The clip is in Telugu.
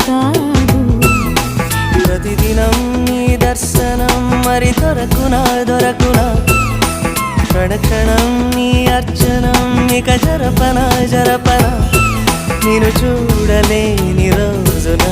కాదు. ప్రతిదినం నీ దర్శనం మరి దొరకునా దొరకునా, క్షణక్షణం నీ అర్చనం ఇక జరపనా జరపనా, నేను చూడలేని రోజున